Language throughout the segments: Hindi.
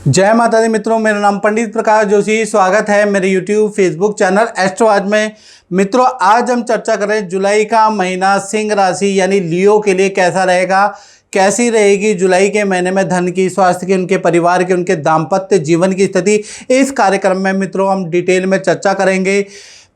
जय माता दी मित्रों, मेरा नाम पंडित प्रकाश जोशी। स्वागत है मेरे YouTube फेसबुक चैनल एस्ट्रो आज में। मित्रों, आज हम चर्चा कर रहे हैं जुलाई का महीना सिंह राशि यानी लियो के लिए कैसा रहेगा, कैसी रहेगी जुलाई के महीने में धन की, स्वास्थ्य की, उनके परिवार की, उनके दाम्पत्य जीवन की स्थिति। इस कार्यक्रम में मित्रों हम डिटेल में चर्चा करेंगे।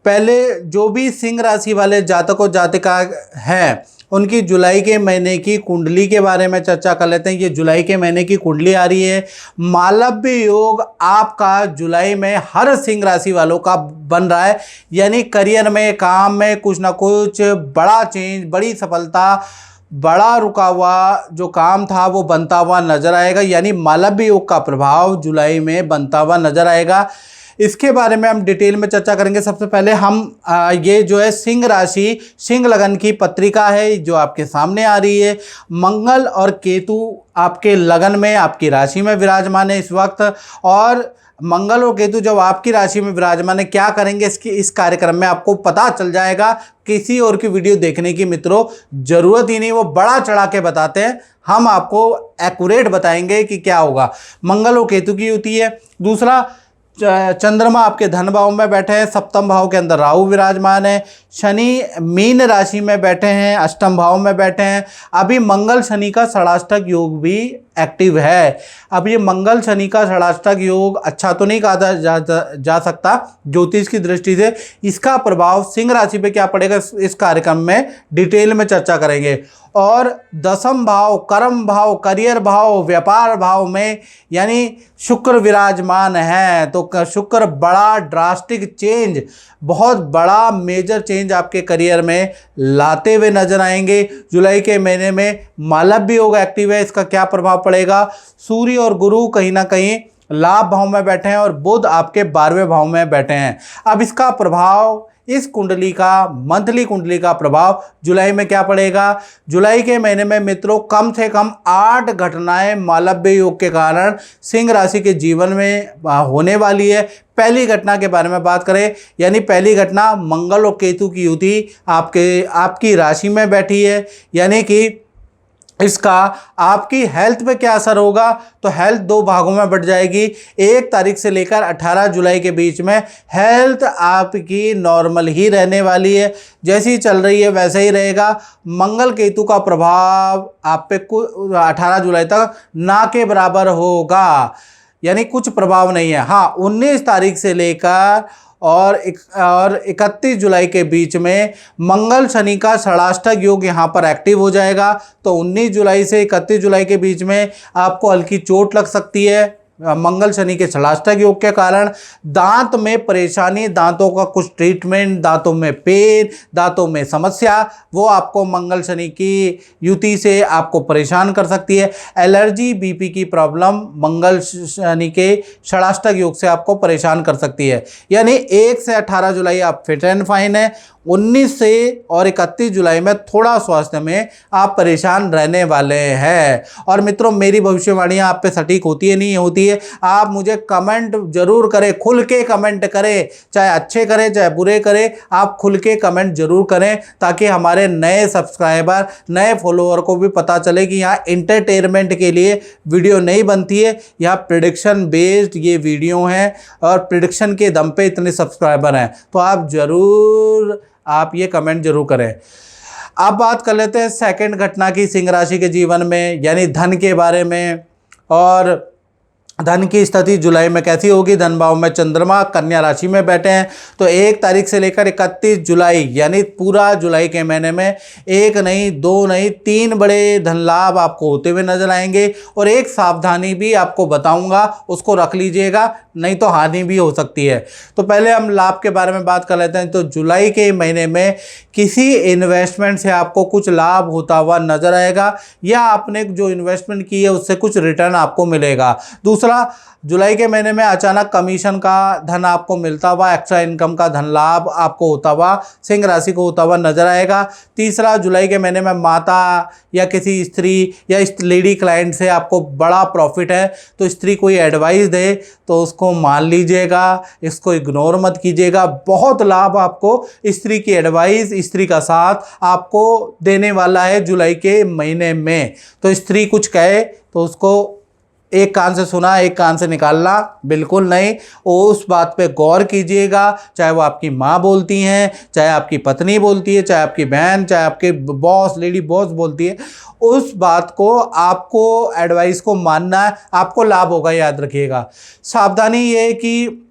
पहले जो भी सिंह राशि वाले जातकों जातिका हैं उनकी जुलाई के महीने की कुंडली के बारे में चर्चा कर लेते हैं। ये जुलाई के महीने की कुंडली आ रही है। मालव्य योग आपका जुलाई में हर सिंह राशि वालों का बन रहा है, यानी करियर में, काम में कुछ ना कुछ बड़ा चेंज, बड़ी सफलता, बड़ा रुका हुआ जो काम था वो बनता हुआ नजर आएगा। यानी मालव्य योग का प्रभाव जुलाई में बनता हुआ नजर आएगा। इसके बारे में हम डिटेल में चर्चा करेंगे। सबसे पहले हम ये जो है सिंह राशि, सिंह लगन की पत्रिका है जो आपके सामने आ रही है। मंगल और केतु आपके लगन में, आपकी राशि में विराजमान है इस वक्त। और मंगल और केतु जब आपकी राशि में विराजमान है, क्या करेंगे इस कार्यक्रम में आपको पता चल जाएगा। किसी और की वीडियो देखने की मित्रों जरूरत ही नहीं, वो बड़ा चढ़ा के बताते हैं, हम आपको एक्यूरेट बताएंगे कि क्या होगा। मंगल और केतु की युति है। दूसरा, चंद्रमा आपके धन भाव में बैठे हैं, सप्तम भाव के अंदर राहु विराजमान है। शनि मीन राशि में बैठे हैं, अष्टम भाव में बैठे हैं। अभी मंगल शनि का षडाष्टक योग भी एक्टिव है। अब ये मंगल शनि का षडाष्टक योग अच्छा तो नहीं कहा जा सकता ज्योतिष की दृष्टि से। इसका प्रभाव सिंह राशि पे क्या पड़ेगा इस कार्यक्रम में डिटेल में चर्चा करेंगे। और दसम भाव, कर्म भाव, करियर भाव, व्यापार भाव में यानी शुक्र विराजमान है, तो शुक्र बड़ा ड्रास्टिक चेंज, बहुत बड़ा मेजर चेंज आपके करियर में लाते हुए नजर आएंगे। जुलाई के महीने में मालव्य योग एक्टिव है, इसका क्या प्रभाव पड़ेगा। सूर्य और गुरु कहीं ना कहीं लाभ भाव में बैठे हैं और बुध आपके 12वें भाव में बैठे हैं। अब इसका प्रभाव, इस कुंडली का, मंथली कुंडली का प्रभाव जुलाई में क्या पड़ेगा। जुलाई के महीने में मित्रों कम से कम 8 घटनाएं मालव्य योग के कारण सिंह राशि के जीवन में होने वाली है। पहली घटना के बारे में बात करें, यानी पहली घटना मंगल और केतु की युति आपकी राशि में बैठी है, यानी कि इसका आपकी हेल्थ पे क्या असर होगा। तो हेल्थ 2 भागों में बढ़ जाएगी। 1 तारीख से लेकर 18 जुलाई के बीच में हेल्थ आपकी नॉर्मल ही रहने वाली है, जैसी चल रही है वैसे ही रहेगा। मंगल केतु का प्रभाव आप पे 18 जुलाई तक ना के बराबर होगा, यानी कुछ प्रभाव नहीं है। हाँ, 19 तारीख से लेकर और 31 जुलाई के बीच में मंगल शनि का षडाष्टक योग यहाँ पर एक्टिव हो जाएगा। तो 19 जुलाई से 31 जुलाई के बीच में आपको हल्की चोट लग सकती है मंगल शनि के षडाष्टक योग के कारण। दांत में परेशानी, दांतों का कुछ ट्रीटमेंट, दांतों में पेन, दांतों में समस्या, वो आपको मंगल शनि की युति से आपको परेशान कर सकती है। एलर्जी, बीपी की प्रॉब्लम मंगल शनि के षडाष्टक योग से आपको परेशान कर सकती है। यानी 1 से 18 जुलाई आप फिट एंड फाइन है। 19 से और 31 जुलाई में थोड़ा स्वास्थ्य में आप परेशान रहने वाले हैं। और मित्रों, मेरी भविष्यवाणियां आप पे सटीक होती है नहीं होती है, आप मुझे कमेंट जरूर करें, खुल के कमेंट करें, चाहे अच्छे करें चाहे बुरे करें, आप खुल के कमेंट जरूर करें, ताकि हमारे नए सब्सक्राइबर, नए फॉलोअर को भी पता चले कि यहाँ एंटरटेनमेंट के लिए वीडियो नहीं बनती है, यहाँ प्रिडिक्शन बेस्ड ये वीडियो हैं और प्रिडिक्शन के दम पे इतने सब्सक्राइबर हैं। तो आप ये कमेंट जरूर करें। अब बात कर लेते हैं सेकंड घटना की सिंह राशि के जीवन में, यानी धन के बारे में। और धन की स्थिति जुलाई में कैसी होगी। धन भाव में चंद्रमा कन्या राशि में बैठे हैं, तो 1 तारीख से लेकर 31 जुलाई यानी पूरा जुलाई के महीने में 1 नहीं 2 नहीं 3 बड़े धन लाभ आपको होते हुए नजर आएंगे। और एक सावधानी भी आपको बताऊंगा, उसको रख लीजिएगा, नहीं तो हानि भी हो सकती है। तो पहले हम लाभ के बारे में बात कर लेते हैं। तो जुलाई के महीने में किसी इन्वेस्टमेंट से आपको कुछ लाभ होता हुआ नजर आएगा, या आपने जो इन्वेस्टमेंट की है उससे कुछ रिटर्न आपको मिलेगा। दूसरा, जुलाई के महीने में अचानक कमीशन का धन आपको मिलता हुआ, एक्स्ट्रा इनकम का धन लाभ आपको होता हुआ सिंह राशि को होता हुआ नजर आएगा। तीसरा, जुलाई के महीने में माता या किसी स्त्री या इस लेडी क्लाइंट से आपको बड़ा प्रॉफिट है, तो स्त्री कोई एडवाइस दे तो उसको मान लीजिएगा, इसको इग्नोर मत कीजिएगा। बहुत लाभ आपको स्त्री की एडवाइस, स्त्री का साथ आपको देने वाला है जुलाई के महीने में। तो स्त्री कुछ कहे तो उसको एक कान से सुना एक कान से निकालना बिल्कुल नहीं। उस बात पे गौर कीजिएगा, चाहे वो आपकी माँ बोलती हैं, चाहे आपकी पत्नी बोलती है, चाहे आपकी बहन, चाहे आपके बॉस, लेडी बॉस बोलती है, उस बात को आपको एडवाइस को मानना है, आपको लाभ होगा, याद रखिएगा। सावधानी ये है कि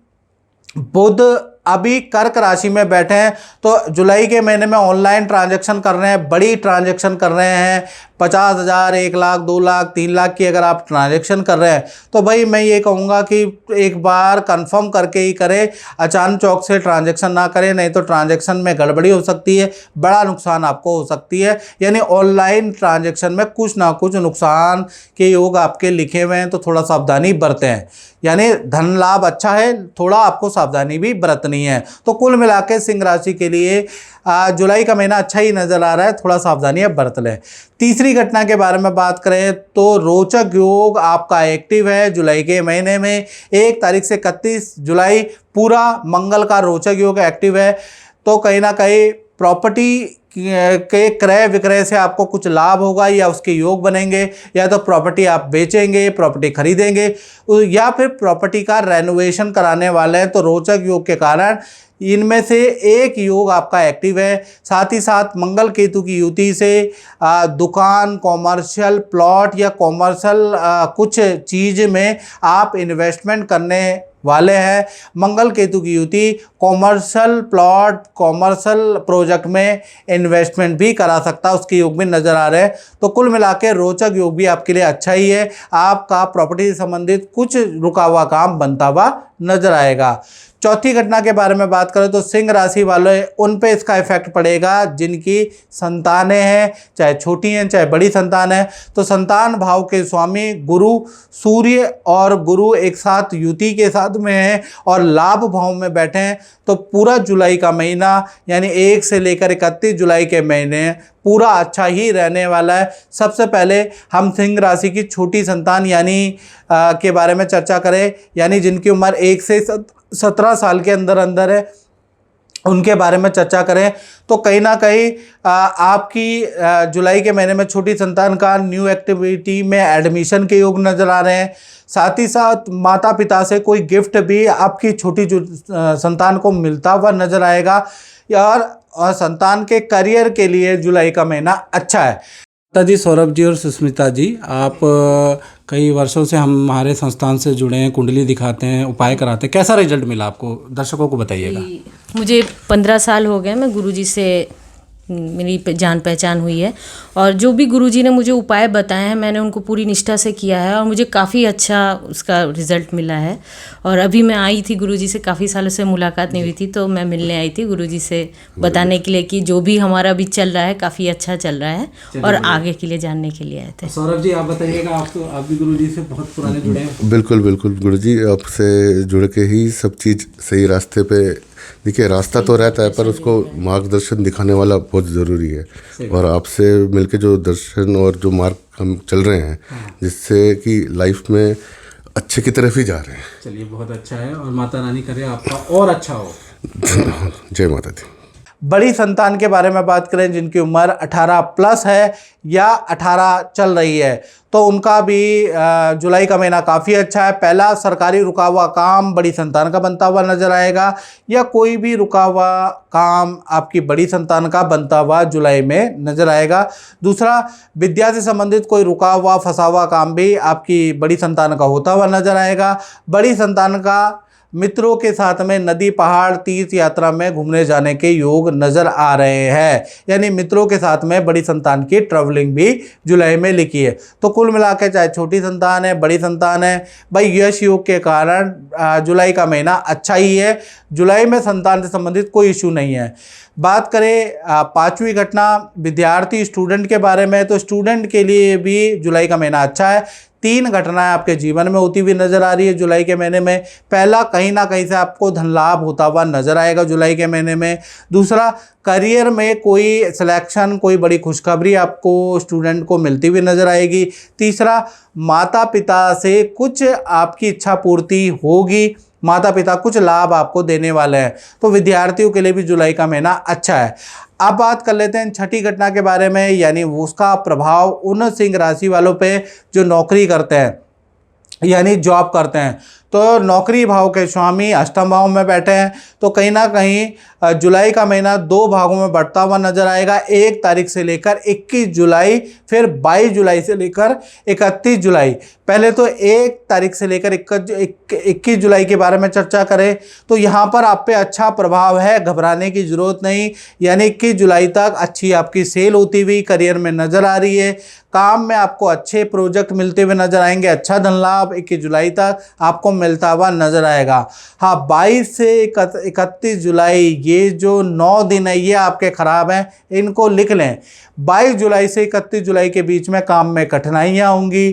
बुध अभी कर्क राशि में बैठे हैं, तो जुलाई के महीने में ऑनलाइन ट्रांजैक्शन कर रहे हैं, बड़ी ट्रांजैक्शन कर रहे हैं, 50,000, 1 लाख, 2 लाख, 3 लाख की अगर आप ट्रांजैक्शन कर रहे हैं तो भाई मैं ये कहूँगा कि एक बार कंफर्म करके ही करें, अचानक चौक से ट्रांजैक्शन ना करें, नहीं तो ट्रांजैक्शन में गड़बड़ी हो सकती है, बड़ा नुकसान आपको हो सकती है। यानी ऑनलाइन ट्रांजैक्शन में कुछ ना कुछ नुकसान के योग आपके लिखे हुए हैं, तो थोड़ा सावधानी बरतें। यानी धन लाभ अच्छा है, थोड़ा आपको सावधानी भी बरतनी है। तो कुल मिला के सिंह राशि के लिए जुलाई का महीना अच्छा ही नज़र आ रहा है, थोड़ा सावधानी अब बरत लें। तीसरी घटना के बारे में बात करें तो रोचक योग आपका एक्टिव है जुलाई के महीने में। 1 तारीख से 31 जुलाई पूरा मंगल का रोचक योग एक्टिव है। तो कहीं ना कहीं प्रॉपर्टी के क्रय विक्रय से आपको कुछ लाभ होगा, या उसके योग बनेंगे, या तो प्रॉपर्टी आप बेचेंगे, प्रॉपर्टी खरीदेंगे, या फिर प्रॉपर्टी का रेनोवेशन कराने वाले हैं। तो रोचक योग के कारण इनमें से एक योग आपका एक्टिव है। साथ ही साथ मंगल केतु की युति से दुकान, कॉमर्शियल प्लॉट या कॉमर्शियल कुछ चीज़ में आप इन्वेस्टमेंट करने वाले हैं। मंगल केतु की युति कॉमर्शियल प्लॉट, कॉमर्शियल प्रोजेक्ट में इन्वेस्टमेंट भी करा सकता है, उसके योग भी नज़र आ रहे हैं। तो कुल मिला के रोचक योग भी आपके लिए अच्छा ही है। आपका प्रॉपर्टी से संबंधित कुछ रुका हुआ काम बनता हुआ नजर आएगा। चौथी घटना के बारे में बात करें तो सिंह राशि वाले, उन पे इसका इफेक्ट पड़ेगा जिनकी संतानें हैं, चाहे छोटी हैं चाहे बड़ी संतान है। तो संतान भाव के स्वामी गुरु, सूर्य और गुरु एक साथ युति के साथ में हैं और लाभ भाव में बैठे हैं। तो पूरा जुलाई का महीना यानी 1 से लेकर 31 जुलाई के महीने पूरा अच्छा ही रहने वाला है। सबसे पहले हम सिंह राशि की छोटी संतान यानी के बारे में चर्चा करें, यानी जिनकी उम्र 1 से 17 साल के अंदर अंदर है, उनके बारे में चर्चा करें तो कहीं ना कहीं आपकी जुलाई के महीने में छोटी संतान का न्यू एक्टिविटी में एडमिशन के योग नज़र आ रहे हैं। साथ ही साथ माता पिता से कोई गिफ्ट भी आपकी छोटी संतान को मिलता हुआ नज़र आएगा। और संतान के करियर के लिए जुलाई का महीना अच्छा है। जी सौरभ जी और सुष्मिता जी, आप कई वर्षों से हमारे संस्थान से जुड़े हैं, कुंडली दिखाते हैं, उपाय कराते हैं, कैसा रिजल्ट मिला आपको, दर्शकों को बताइएगा। मुझे 15 साल हो गए, मैं गुरुजी से मेरी जान पहचान हुई है और जो भी गुरुजी ने मुझे उपाय बताए हैं मैंने उनको पूरी निष्ठा से किया है और मुझे काफ़ी अच्छा उसका रिज़ल्ट मिला है। और अभी मैं आई थी गुरुजी से, काफ़ी सालों से मुलाकात नहीं हुई थी, तो मैं मिलने आई थी गुरुजी से बताने के लिए कि जो भी हमारा अभी चल रहा है काफ़ी अच्छा चल रहा है और आगे के लिए जानने के लिए आए थे। सौरभ जी आप बताइएगा, आप भी गुरुजी से बहुत पुराने जुड़े हैं। बिल्कुल बिल्कुल गुरुजी, आपसे जुड़ के ही सब चीज़ सही रास्ते पे, देखिए रास्ता तो रहता है पर उसको मार्गदर्शन दिखाने वाला बहुत ज़रूरी है। और आपसे मिलके जो दर्शन और जो मार्ग हम चल रहे हैं, जिससे कि लाइफ में अच्छे की तरफ ही जा रहे हैं। चलिए बहुत अच्छा है और माता रानी करे आपका और अच्छा हो। जय माता दी। बड़ी संतान के बारे में बात करें जिनकी उम्र 18 प्लस है या 18 चल रही है, तो उनका भी जुलाई का महीना काफ़ी अच्छा है। पहला, सरकारी रुका हुआ काम बड़ी संतान का बनता हुआ नजर आएगा, या कोई भी रुका हुआ काम आपकी बड़ी संतान का बनता हुआ जुलाई में नजर आएगा। दूसरा, विद्या से संबंधित कोई रुका हुआ फंसा हुआ काम भी आपकी बड़ी संतान का होता हुआ नजर आएगा। बड़ी संतान का मित्रों के साथ में नदी, पहाड़, तीर्थ यात्रा में घूमने जाने के योग नज़र आ रहे हैं, यानी मित्रों के साथ में बड़ी संतान की ट्रैवलिंग भी जुलाई में लिखी है। तो कुल मिला के चाहे छोटी संतान है बड़ी संतान है, भाई यश योग के कारण जुलाई का महीना अच्छा ही है। जुलाई में संतान से संबंधित कोई इशू नहीं है। बात करें पांचवी घटना विद्यार्थी स्टूडेंट के बारे में, तो स्टूडेंट के लिए भी जुलाई का महीना अच्छा है। 3 घटनाएं आपके जीवन में होती हुई नजर आ रही है जुलाई के महीने में। पहला, कहीं ना कहीं से आपको धन लाभ होता हुआ नजर आएगा जुलाई के महीने में। दूसरा, करियर में कोई सिलेक्शन, कोई बड़ी खुशखबरी आपको स्टूडेंट को मिलती हुई नजर आएगी। तीसरा, माता पिता से कुछ आपकी इच्छा पूर्ति होगी, माता पिता कुछ लाभ आपको देने वाले हैं। तो विद्यार्थियों के लिए भी जुलाई का महीना अच्छा है। अब बात कर लेते हैं छठी घटना के बारे में, यानी उसका प्रभाव उन सिंह राशि वालों पे जो नौकरी करते हैं। यानी जॉब करते हैं। तो नौकरी भाव के स्वामी अष्टम भाव में बैठे हैं, तो कहीं ना कहीं जुलाई का महीना 2 भागों में बढ़ता हुआ नजर आएगा। 1 तारीख से लेकर 21 जुलाई, फिर 22 जुलाई से लेकर 31 जुलाई। पहले तो 1 तारीख से लेकर 21 जुलाई के बारे में चर्चा करें तो यहाँ पर आप पे अच्छा प्रभाव है, घबराने की ज़रूरत नहीं। यानी 21 जुलाई तक अच्छी आपकी सेल होती हुई करियर में नज़र आ रही है। काम में आपको अच्छे प्रोजेक्ट मिलते हुए नजर आएंगे। अच्छा धन लाभ 21 जुलाई तक आपको मिलता हुआ नजर आएगा। हाँ, 22 से 31 जुलाई ये जो 9 दिन है ये आपके ख़राब हैं, इनको लिख लें। 22 जुलाई से 31 जुलाई के बीच में काम में कठिनाइयाँ होंगी,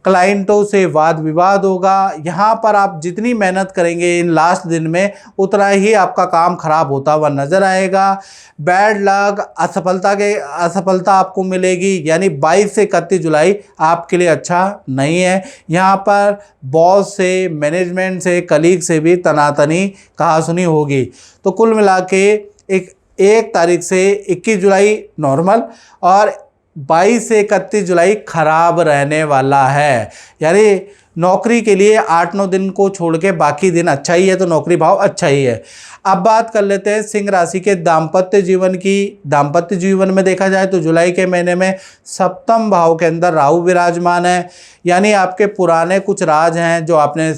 क्लाइंटों से वाद विवाद होगा। यहाँ पर आप जितनी मेहनत करेंगे इन लास्ट दिन में उतना ही आपका काम खराब होता हुआ नज़र आएगा। बैड लक, असफलता आपको मिलेगी। यानी 22 से 31 जुलाई आपके लिए अच्छा नहीं है। यहाँ पर बॉस से, मैनेजमेंट से, कलीग से भी तनातनी कहासुनी होगी। तो कुल मिला के 1 तारीख से 21 जुलाई नॉर्मल और 22 से 31 जुलाई खराब रहने वाला है। यानी नौकरी के लिए 8-9 दिन को छोड़ के बाकी दिन अच्छा ही है, तो नौकरी भाव अच्छा ही है। अब बात कर लेते हैं सिंह राशि के दाम्पत्य जीवन की। दाम्पत्य जीवन में देखा जाए तो जुलाई के महीने में 7वें भाव के अंदर राहु विराजमान है। यानी आपके पुराने कुछ राज हैं जो आपने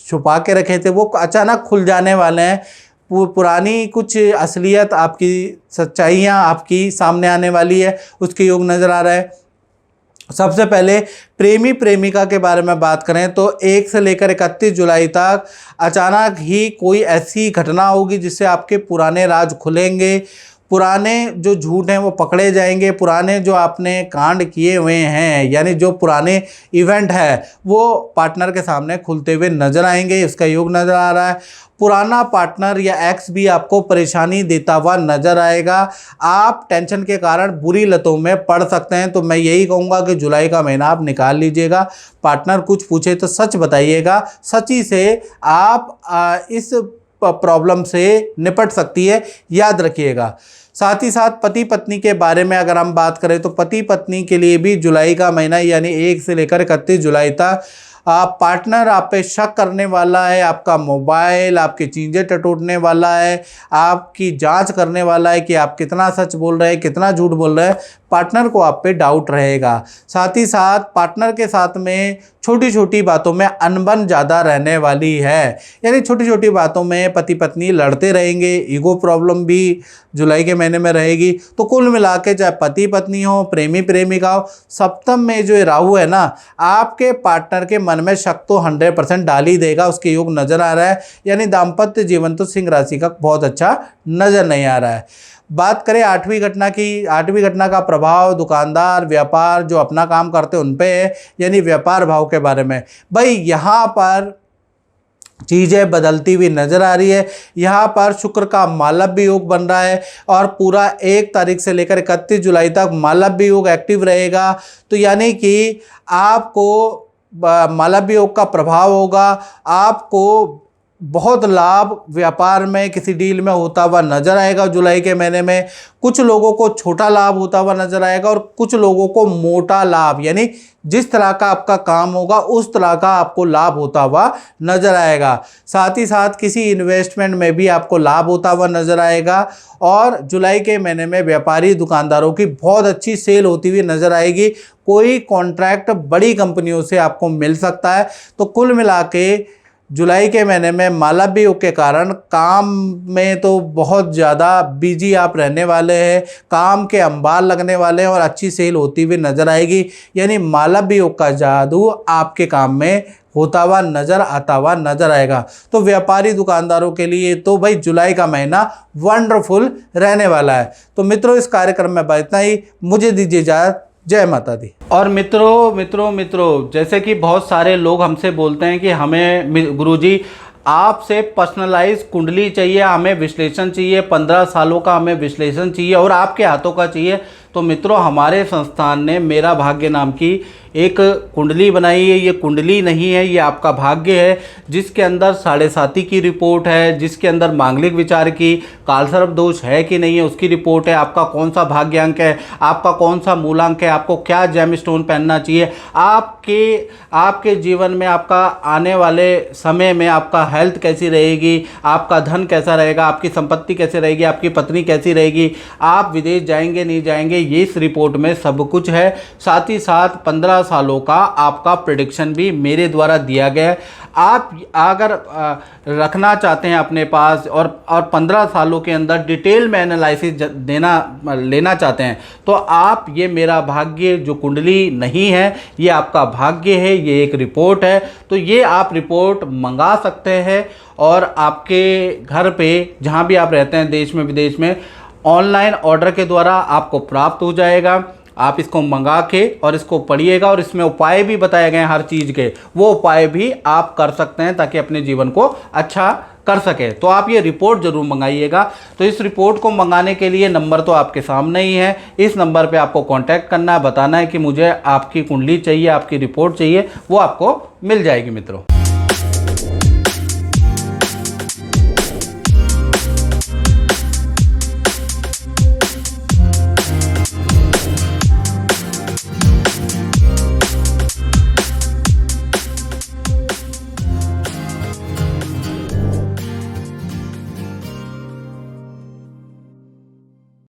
छुपा के रखे थे वो अचानक खुल जाने वाले हैं। पुरानी कुछ असलियत, आपकी सच्चाइयाँ आपकी सामने आने वाली है, उसके योग नज़र आ रहा है। सबसे पहले प्रेमी प्रेमिका के बारे में बात करें तो 1 से लेकर 31 जुलाई तक अचानक ही कोई ऐसी घटना होगी जिससे आपके पुराने राज खुलेंगे। पुराने जो झूठ हैं वो पकड़े जाएंगे। पुराने जो आपने कांड किए हुए हैं, यानी जो पुराने इवेंट है वो पार्टनर के सामने खुलते हुए नज़र आएंगे, इसका योग नज़र आ रहा है। पुराना पार्टनर या एक्स भी आपको परेशानी देता हुआ नज़र आएगा। आप टेंशन के कारण बुरी लतों में पड़ सकते हैं। तो मैं यही कहूँगा कि जुलाई का महीना आप निकाल लीजिएगा। पार्टनर कुछ पूछे तो सच बताइएगा, सच्ची से आप इस प्रॉब्लम से निपट सकती है, याद रखिएगा। साथ ही साथ पति पत्नी के बारे में अगर हम बात करें तो पति पत्नी के लिए भी जुलाई का महीना यानी 1 से लेकर 31 जुलाई तक पार्टनर आप पे शक करने वाला है। आपका मोबाइल, आपकी चीज़ें टटोलने वाला है, आपकी जांच करने वाला है कि आप कितना सच बोल रहे हैं, कितना झूठ बोल रहे हैं। पार्टनर को आप पे डाउट रहेगा। साथ ही साथ पार्टनर के साथ में छोटी छोटी बातों में अनबन ज़्यादा रहने वाली है। यानी छोटी छोटी बातों में पति पत्नी लड़ते रहेंगे। ईगो प्रॉब्लम भी जुलाई के महीने में रहेगी। तो कुल मिला के चाहे पति पत्नी हो, प्रेमी प्रेमिका हो, सप्तम में जो राहु है ना, आपके पार्टनर के मन में शक तो 100% डाल ही देगा, उसके योग नज़र आ रहा है। यानी दाम्पत्य जीवन तो सिंह राशि का बहुत अच्छा नज़र नहीं आ रहा है। बात करें 8वीं घटना की। 8वीं घटना का प्रभाव दुकानदार, व्यापार जो अपना काम करते हैं उन पे है, यानी व्यापार भाव के बारे में। भाई यहाँ पर चीज़ें बदलती हुई नज़र आ रही है। यहाँ पर शुक्र का मालव्य योग बन रहा है और पूरा 1 तारीख से लेकर 31 जुलाई तक मालव्य योग एक्टिव रहेगा। तो यानी कि आपको मालव्य योग का प्रभाव होगा। आपको बहुत लाभ व्यापार में किसी डील में होता हुआ नज़र आएगा जुलाई के महीने में। कुछ लोगों को छोटा लाभ होता हुआ नज़र आएगा और कुछ लोगों को मोटा लाभ, यानी जिस तरह का आपका काम होगा उस तरह का आपको लाभ होता हुआ नज़र आएगा। साथ ही साथ किसी इन्वेस्टमेंट में भी आपको लाभ होता हुआ नज़र आएगा। और जुलाई के महीने में व्यापारी दुकानदारों की बहुत अच्छी सेल होती हुई नज़र आएगी। कोई कॉन्ट्रैक्ट बड़ी कंपनियों से आपको मिल सकता है। तो कुल मिला के जुलाई के महीने में मालव्य योग के कारण काम में तो बहुत ज़्यादा बिजी आप रहने वाले हैं। काम के अंबार लगने वाले हैं और अच्छी सेल होती हुई नज़र आएगी। यानी मालव्य योग का जादू आपके काम में होता हुआ नज़र आता हुआ नज़र आएगा। तो व्यापारी दुकानदारों के लिए तो भाई जुलाई का महीना वंडरफुल रहने वाला है। तो मित्रों, इस कार्यक्रम में बस इतना ही। मुझे दीजिए इजाज़त। जय माता दी। और मित्रों जैसे कि बहुत सारे लोग हमसे बोलते हैं कि हमें गुरुजी आपसे पर्सनलाइज कुंडली चाहिए, हमें विश्लेषण चाहिए, 15 सालों का हमें विश्लेषण चाहिए और आपके हाथों का चाहिए। तो मित्रों हमारे संस्थान ने मेरा भाग्य नाम की एक कुंडली बनाई है। ये कुंडली नहीं है, ये आपका भाग्य है, जिसके अंदर 7.5 की रिपोर्ट है, जिसके अंदर मांगलिक विचार की, कालसर्प दोष है कि नहीं है उसकी रिपोर्ट है, आपका कौन सा भाग्य अंक है, आपका कौन सा मूलांक है, आपको क्या जेम स्टोन पहनना चाहिए, आपके जीवन में आपका आने वाले समय में आपका हेल्थ कैसी रहेगी, आपका धन कैसा रहेगा, आपकी संपत्ति कैसे रहेगी, आपकी पत्नी कैसी रहेगी, आप विदेश जाएंगे नहीं जाएंगे, ये इस रिपोर्ट में सब कुछ है। साथ ही साथ 15 सालों का आपका प्रेडिक्शन भी मेरे द्वारा दिया गया है। आप अगर रखना चाहते हैं अपने पास और 15 सालों के अंदर डिटेल में एनालिसिस लेना चाहते हैं, तो आप ये मेरा भाग्य जो कुंडली नहीं है, ये आपका भाग्य है, ये एक रिपोर्ट है, तो ये आप रिपोर्ट मंगा सकते हैं और आपके घर पे जहाँ भी आप रहते हैं देश में विदेश में, ऑनलाइन ऑर्डर के द्वारा आपको प्राप्त हो जाएगा। आप इसको मंगा के और इसको पढ़िएगा और इसमें उपाय भी बताए गए हैं हर चीज़ के, वो उपाय भी आप कर सकते हैं ताकि अपने जीवन को अच्छा कर सके। तो आप ये रिपोर्ट ज़रूर मंगाइएगा। तो इस रिपोर्ट को मंगाने के लिए नंबर तो आपके सामने ही है, इस नंबर पे आपको कांटेक्ट करना है, बताना है कि मुझे आपकी कुंडली चाहिए, आपकी रिपोर्ट चाहिए, वो आपको मिल जाएगी मित्रों।